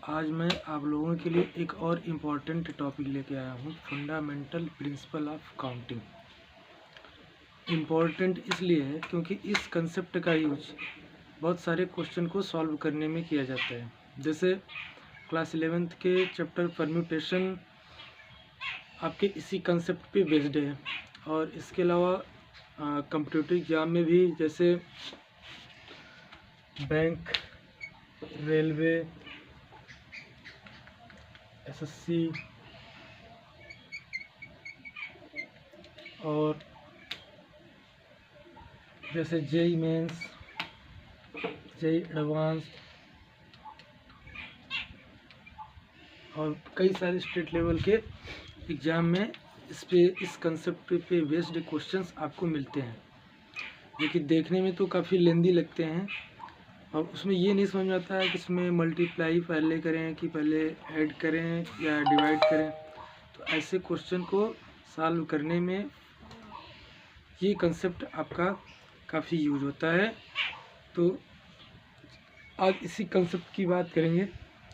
आज मैं आप लोगों के लिए एक और इम्पॉर्टेंट टॉपिक लेके आया हूँ, fundamental principle of counting. Important इसलिए है क्योंकि इस कंसेप्ट का यूज बहुत सारे क्वेश्चन को सॉल्व करने में किया जाता है। जैसे क्लास 11th के चैप्टर परम्यूटेशन आपके इसी कंसेप्ट पे बेस्ड है, और इसके अलावा कॉम्पिटिटिव एग्जाम में भी जैसे बैंक, रेलवे, एसएससी और जैसे जेई मेंस, जेई एडवांस और कई सारे स्टेट लेवल के एग्ज़ाम में इस कंसेप्ट पे बेस्ड क्वेश्चंस आपको मिलते हैं, जो कि देखने में तो काफ़ी लेंदी लगते हैं और उसमें ये नहीं समझ में आता है कि इसमें मल्टीप्लाई पहले करें कि पहले ऐड करें या डिवाइड करें। तो ऐसे क्वेश्चन को सॉल्व करने में ये कंसेप्ट आपका काफ़ी यूज होता है। तो आज इसी कंसेप्ट की बात करेंगे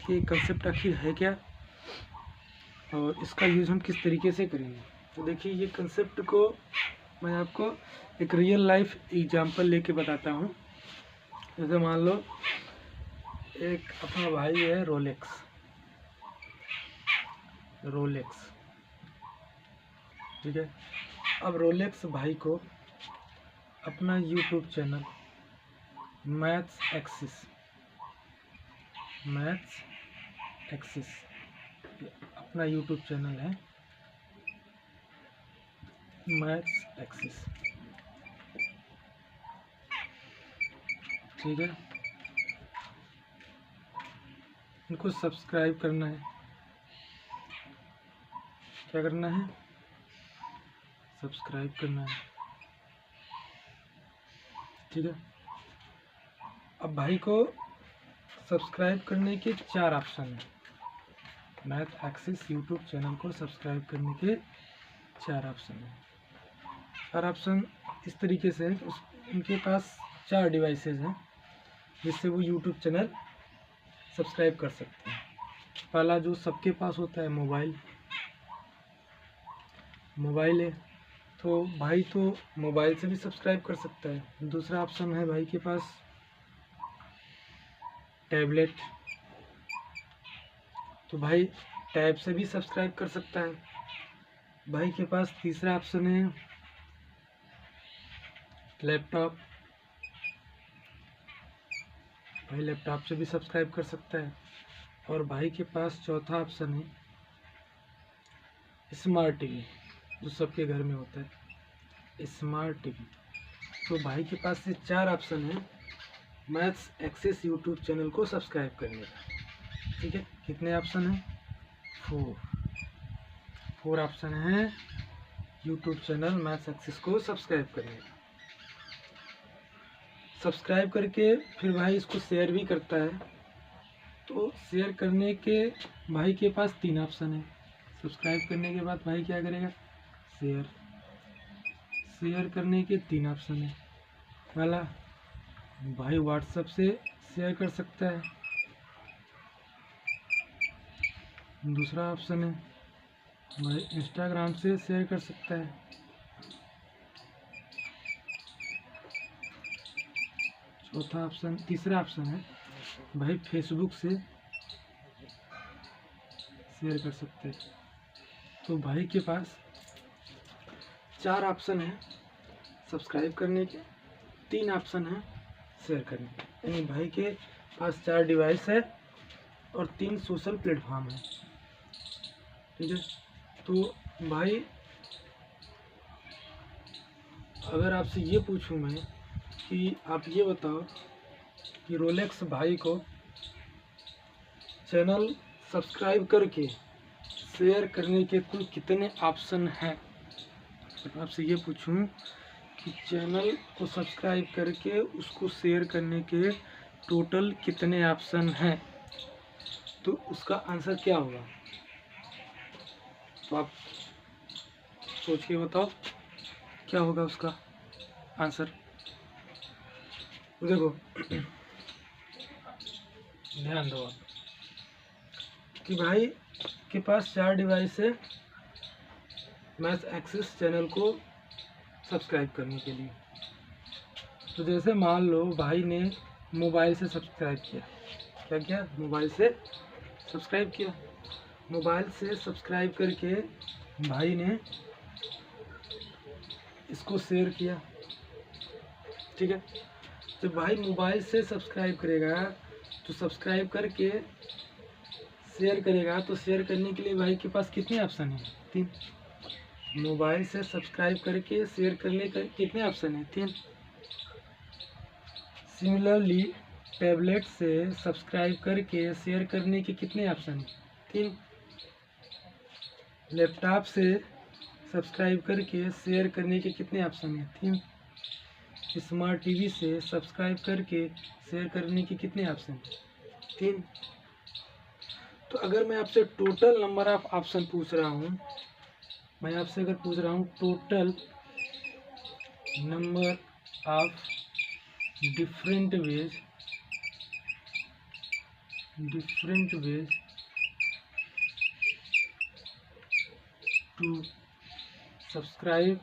कि कंसेप्ट आखिर है क्या और इसका यूज़ हम किस तरीके से करेंगे। तो देखिए, ये कंसेप्ट को मैं आपको एक रियल लाइफ एग्जांपल लेके बताता हूँ। जैसे मान लो एक अपना भाई है रोलेक्स, ठीक है। अब रोलेक्स भाई को अपना यूट्यूब चैनल मैथ्स एक्सिस अपना यूट्यूब चैनल है मैथ्स एक्सिस, ठीक है। इनको सब्सक्राइब करना है। क्या करना है? सब्सक्राइब करना है, ठीक है। अब भाई को सब्सक्राइब करने के 4 ऑप्शन हैं। मैथ एक्सिस यूट्यूब चैनल को सब्सक्राइब करने के 4 ऑप्शन हैं। 4 ऑप्शन इस तरीके से है कि उनके पास 4 डिवाइसेज हैं जिससे वो यूट्यूब चैनल सब्सक्राइब कर सकते हैं। पहला जो सबके पास होता है मोबाइल है, तो भाई तो मोबाइल से भी सब्सक्राइब कर सकता है। दूसरा ऑप्शन है भाई के पास टैबलेट, तो भाई टैब से भी सब्सक्राइब कर सकता है। भाई के पास तीसरा ऑप्शन है लैपटॉप, भाई लैपटॉप से भी सब्सक्राइब कर सकता है। और भाई के पास चौथा ऑप्शन है स्मार्ट टीवी, जो सबके घर में होता है स्मार्ट टीवी। तो भाई के पास ये 4 ऑप्शन है मैथ्स एक्सेस यूट्यूब चैनल को सब्सक्राइब करने का, ठीक है। कितने ऑप्शन हैं? 4 ऑप्शन है यूट्यूब चैनल मैथ्स एक्सेस को सब्सक्राइब करने का। सब्सक्राइब करके फिर भाई इसको शेयर भी करता है, तो शेयर करने के भाई के पास 3 ऑप्शन है। सब्सक्राइब करने के बाद भाई क्या करेगा? शेयर करने के 3 ऑप्शन है। पहला, भाई व्हाट्सएप से शेयर कर सकता है। दूसरा ऑप्शन है भाई इंस्टाग्राम से शेयर कर सकता है। तीसरा ऑप्शन है भाई फेसबुक से शेयर कर सकते हैं। तो भाई के पास 4 ऑप्शन है सब्सक्राइब करने के, 3 ऑप्शन है शेयर करने के। यानी भाई के पास 4 डिवाइस है और 3 सोशल प्लेटफॉर्म है, ठीक है। तो भाई अगर आपसे ये पूछूं मैं कि आप ये बताओ कि रोलेक्स भाई को चैनल सब्सक्राइब करके शेयर करने के कुल कितने ऑप्शन हैं। तो आपसे ये पूछूं कि चैनल को सब्सक्राइब करके उसको शेयर करने के टोटल कितने ऑप्शन हैं, तो उसका आंसर क्या होगा? तो आप सोच के बताओ क्या होगा उसका आंसर। देखो ध्यान दो आप, कि भाई के पास 4 डिवाइस है मैथ एक्सेस चैनल को सब्सक्राइब करने के लिए। तो जैसे मान लो भाई ने मोबाइल से सब्सक्राइब किया, क्या किया, मोबाइल से सब्सक्राइब किया। मोबाइल से सब्सक्राइब करके भाई ने इसको शेयर किया, ठीक है। जब भाई मोबाइल से सब्सक्राइब करेगा तो सब्सक्राइब करके शेयर करेगा, तो शेयर करने के लिए भाई के पास कितने ऑप्शन हैं? 3। मोबाइल से सब्सक्राइब करके शेयर करने का कितने ऑप्शन हैं? 3। सिमिलरली टैबलेट से सब्सक्राइब करके शेयर करने के कितने ऑप्शन हैं? 3। लैपटॉप से सब्सक्राइब करके शेयर करने के कितने ऑप्शन हैं? 3। स्मार्ट टीवी से सब्सक्राइब करके शेयर करने के कितने ऑप्शन हैं? 3। तो अगर मैं आपसे टोटल नंबर ऑफ ऑप्शन पूछ रहा हूँ, मैं आपसे अगर पूछ रहा हूँ total number of different ways to subscribe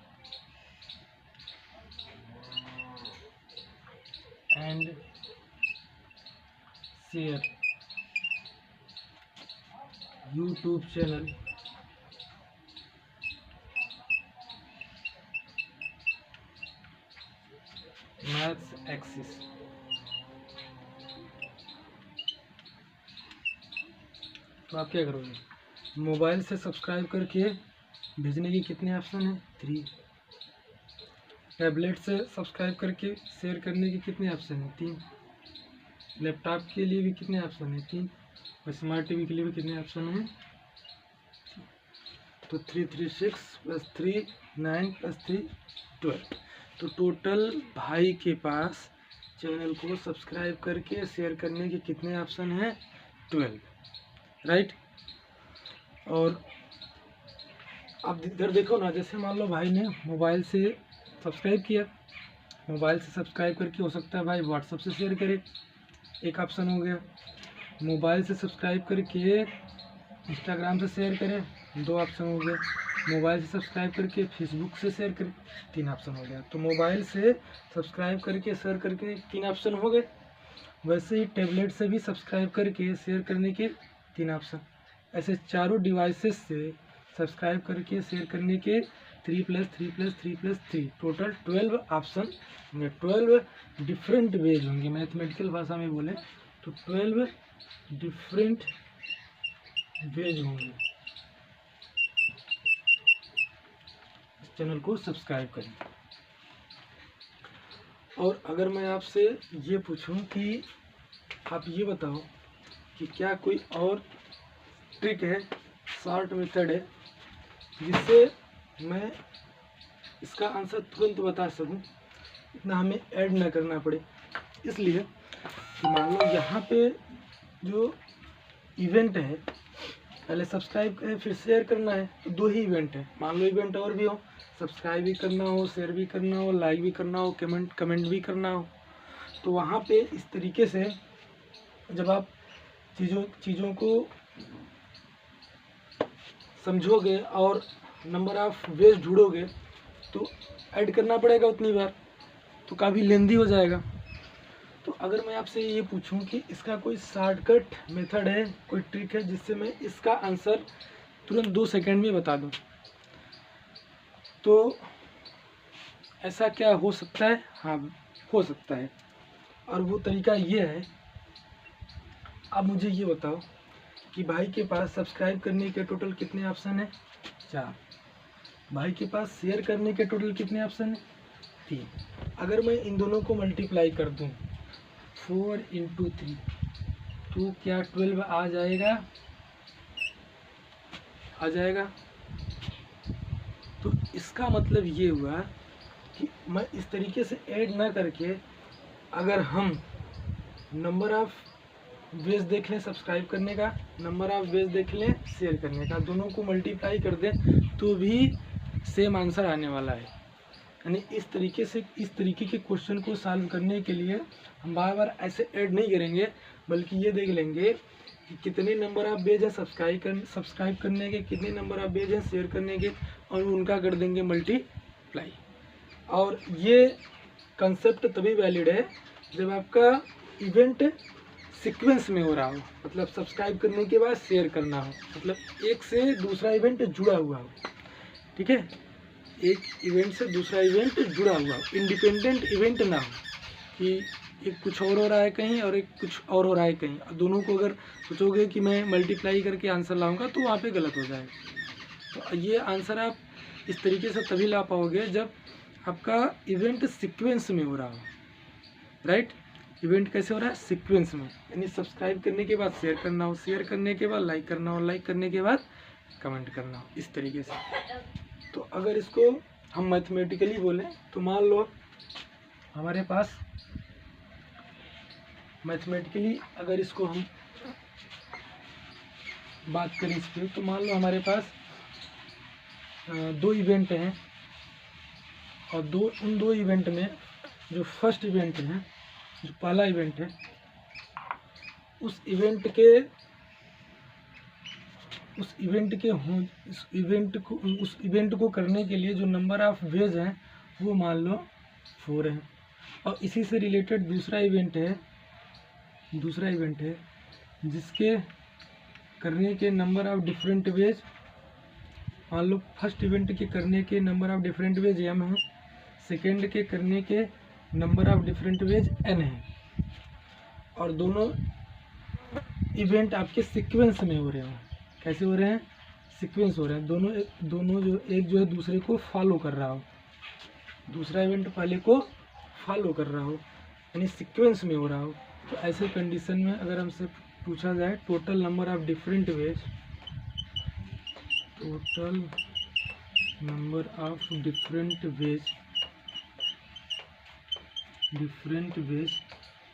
and share YouTube channel maths axis, तो आप क्या करोगे? मोबाइल से सब्सक्राइब करके भेजने के कितने ऑप्शन हैं? 3। टैबलेट से सब्सक्राइब करके शेयर करने के कितने ऑप्शन हैं? 3। लैपटॉप के लिए भी कितने ऑप्शन हैं? 3। और स्मार्ट टीवी के लिए भी कितने ऑप्शन हैं? तो 3 3 6 + 3 9 + 3 12। तो टोटल भाई के पास चैनल को सब्सक्राइब करके शेयर करने के कितने ऑप्शन हैं? 12, राइट। और अब इधर देखो ना, जैसे मान लो भाई ने मोबाइल से सब्सक्राइब किया, मोबाइल से सब्सक्राइब करके हो सकता है भाई व्हाट्सएप से शेयर करे, एक ऑप्शन हो गया। मोबाइल से सब्सक्राइब करके इंस्टाग्राम से शेयर करे, 2 ऑप्शन हो गया। मोबाइल से सब्सक्राइब करके फेसबुक से शेयर करे, 3 ऑप्शन हो गया। तो मोबाइल से सब्सक्राइब करके शेयर करके 3 ऑप्शन हो गए। वैसे ही टैबलेट से भी सब्सक्राइब करके शेयर करने के 3 ऑप्शन। ऐसे चारों डिवाइसेस से सब्सक्राइब करके शेयर करने के 3 + 3 + 3 + 3 टोटल 12 ऑप्शन होंगे। 12 डिफरेंट वेज होंगे, मैथमेटिकल भाषा में बोले तो 12 डिफरेंट वेज होंगे इस चैनल को सब्सक्राइब करें। और अगर मैं आपसे ये पूछूं कि आप ये बताओ कि क्या कोई और ट्रिक है, शॉर्ट मेथड है, जिससे मैं इसका आंसर तुरंत बता सकूं, इतना हमें ऐड ना करना पड़े। इसलिए कि मान लो यहाँ पे जो इवेंट है, पहले सब्सक्राइब करें फिर शेयर करना है, तो 2 ही इवेंट है। मान लो इवेंट और भी हो, सब्सक्राइब भी करना हो, शेयर भी करना हो, लाइक भी करना हो, कमेंट भी करना हो, तो वहाँ पे इस तरीके से जब आप चीज़ों को समझोगे और नंबर ऑफ वेज ढूंढोगे तो ऐड करना पड़ेगा उतनी बार, तो काफ़ी लेंदी हो जाएगा। तो अगर मैं आपसे ये पूछूं कि इसका कोई शॉर्टकट मेथड है, कोई ट्रिक है जिससे मैं इसका आंसर तुरंत 2 सेकंड में बता दूं, तो ऐसा क्या हो सकता है? हाँ, हो सकता है। और वो तरीका ये है, अब मुझे ये बताओ कि भाई के पास सब्सक्राइब करने के टोटल कितने ऑप्शन हैं? 4। भाई के पास शेयर करने के टोटल कितने ऑप्शन हैं? 3। अगर मैं इन दोनों को मल्टीप्लाई कर दूं 4 × 3, तो क्या 12 आ जाएगा? आ जाएगा। तो इसका मतलब ये हुआ कि मैं इस तरीके से ऐड ना करके, अगर हम नंबर ऑफ वेज देख लें सब्सक्राइब करने का, नंबर ऑफ वेज देख लें शेयर करने का, दोनों को मल्टीप्लाई कर दें तो भी सेम आंसर आने वाला है। यानी इस तरीके के क्वेश्चन को सॉल्व करने के लिए हम बार बार ऐसे ऐड नहीं करेंगे, बल्कि ये देख लेंगे कि कितने नंबर ऑफ पेज हैं सब्सक्राइब करने के, कितने नंबर ऑफ पेज हैं शेयर करने के, और उनका कर देंगे मल्टीप्लाई। और ये कंसेप्ट तभी वैलिड है जब आपका इवेंट सीक्वेंस में हो रहा हो, मतलब सब्सक्राइब करने के बाद शेयर करना हो, मतलब एक से दूसरा इवेंट जुड़ा हुआ हो। ठीक है, एक इवेंट से दूसरा इवेंट जुड़ा हुआ हो, इंडिपेंडेंट इवेंट ना हो कि एक कुछ और हो रहा है कहीं और एक कुछ और हो रहा है कहीं, और दोनों को अगर सोचोगे कि मैं मल्टीप्लाई करके आंसर लाऊंगा तो वहाँ पे गलत हो जाएगा। तो ये आंसर आप इस तरीके से तभी ला पाओगे जब आपका इवेंट सीक्वेंस में हो रहा हो। राइट, इवेंट कैसे हो रहा है? सीक्वेंस में, यानी सब्सक्राइब करने के बाद शेयर करना हो, शेयर करने के बाद लाइक करना हो, लाइक करने के बाद कमेंट करना हो, इस तरीके से। तो अगर इसको हम मैथमेटिकली बोलें तो मान लो हमारे पास मैथमेटिकली अगर इसको हम बात करें इस पर, तो मान लो हमारे पास दो इवेंट हैं, और उन दो इवेंट में जो फर्स्ट इवेंट है, जो पहला इवेंट है, उस इवेंट को करने के लिए जो नंबर ऑफ वेज हैं वो मान लो 4 हैं। और इसी से रिलेटेड दूसरा इवेंट है जिसके करने के नंबर ऑफ डिफरेंट वेज, मान लो फर्स्ट इवेंट के करने के number of different veg m है, सेकेंड के करने के number of different veg n है, और दोनों इवेंट आपके सीक्वेंस में हो रहे हैं। कैसे हो रहे हैं? सीक्वेंस हो रहे हैं, दोनों जो एक जो है दूसरे को फॉलो कर रहा हो, दूसरा इवेंट पहले को फॉलो कर रहा हो, यानी सीक्वेंस में हो रहा हो। तो ऐसे कंडीशन में अगर हमसे पूछा जाए total number of different veg, total number of different veg,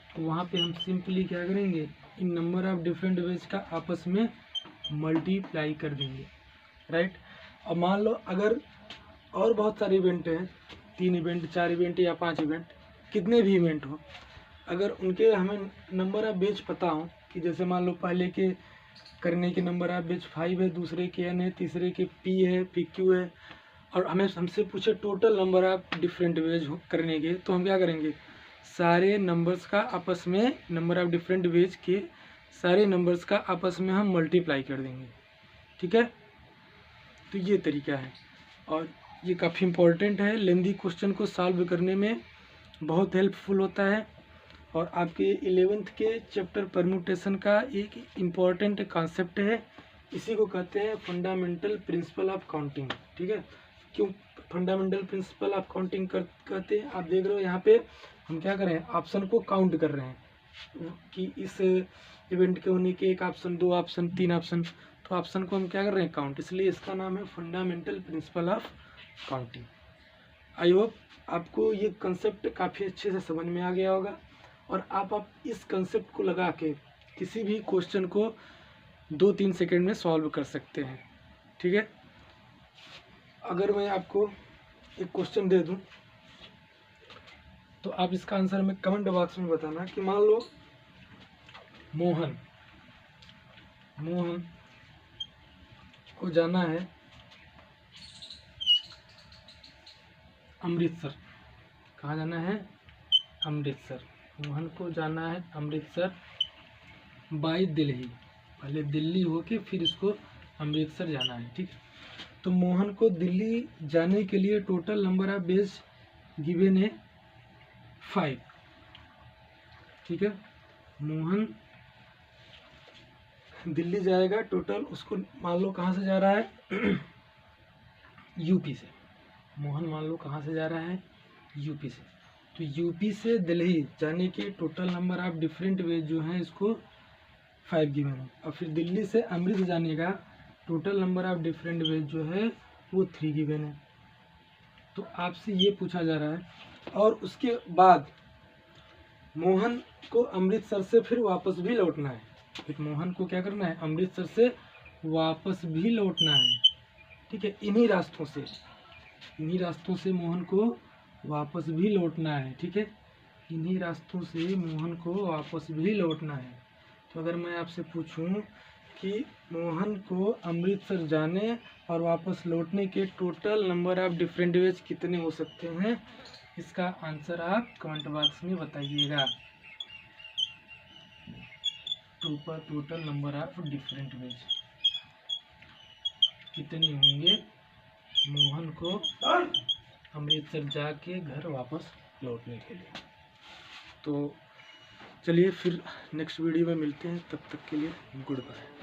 तो वहाँ पे हम सिंपली क्या करेंगे, इन नंबर ऑफ डिफरेंट वेज का आपस में मल्टीप्लाई कर देंगे। राइट, अब मान लो अगर और बहुत सारे इवेंट हैं, 3 इवेंट, 4 इवेंट या 5 इवेंट, कितने भी इवेंट हो, अगर उनके हमें नंबर ऑफ बेच पता हो कि जैसे मान लो पहले के करने के नंबर ऑफ बेच 5 है, दूसरे के n है, तीसरे के p है, pq है, और हमसे पूछे total number of different veg करने के, तो हम क्या करेंगे, सारे नंबर्स का आपस में, नंबर ऑफ डिफरेंट वेज के सारे नंबर्स का आपस में हम मल्टीप्लाई कर देंगे। ठीक है, तो ये तरीका है, और ये काफ़ी इम्पोर्टेंट है, लेंदी क्वेश्चन को सॉल्व करने में बहुत हेल्पफुल होता है, और आपके 11th के चैप्टर परम्यूटेशन का एक इम्पॉर्टेंट कॉन्सेप्ट है, इसी को कहते हैं फंडामेंटल प्रिंसिपल ऑफ काउंटिंग। ठीक है, क्यों फंडामेंटल प्रिंसिपल ऑफ काउंटिंग कहते हैं? आप देख रहे हो यहाँ पे हम क्या कर रहे हैं, ऑप्शन को काउंट कर रहे हैं कि इस इवेंट के होने के 1 ऑप्शन, 2 ऑप्शन, 3 ऑप्शन, तो ऑप्शन को हम क्या कर रहे हैं, काउंट, इसलिए इसका नाम है fundamental principle of counting. I hope आपको ये कंसेप्ट काफ़ी अच्छे से समझ में आ गया होगा, और आप इस कंसेप्ट को लगा के किसी भी क्वेश्चन को 2-3 सेकंड में सॉल्व कर सकते हैं। ठीक है, अगर मैं आपको एक क्वेश्चन दे दूं तो आप इसका आंसर हमें कमेंट बॉक्स में बताना कि मान लो मोहन को जाना है अमृतसर। कहाँ जाना है? अमृतसर। मोहन को जाना है अमृतसर बाय दिल्ली, पहले दिल्ली होके फिर इसको अमृतसर जाना है। ठीक, तो मोहन को दिल्ली जाने के लिए total number of days given है 5। ठीक है, मोहन दिल्ली जाएगा, टोटल उसको मान लो कहाँ से जा रहा है यूपी से। मोहन मान लो कहाँ से जा रहा है, यूपी से। तो यूपी से दिल्ली जाने के total number of different veg जो हैं इसको 5 गिवन है, और फिर दिल्ली से अमृतसर जाने का total number of different veg जो है वो 3 गिवन है। तो आपसे ये पूछा जा रहा है, और उसके बाद मोहन को अमृतसर से फिर वापस भी लौटना है। फिर मोहन को क्या करना है, अमृतसर से वापस भी लौटना है। ठीक है, इन्हीं रास्तों से मोहन को वापस भी लौटना है। ठीक है, इन्हीं रास्तों से मोहन को वापस भी लौटना है। तो अगर मैं आपसे पूछूं कि मोहन को अमृतसर जाने और वापस लौटने के total number of different veg कितने हो सकते हैं, इसका आंसर आप कमेंट बॉक्स में बताइएगा। Total number of different veg कितने होंगे मोहन को अमृतसर जाके घर वापस लौटने के लिए। तो चलिए फिर नेक्स्ट वीडियो में मिलते हैं, तब तक के लिए गुड बाय।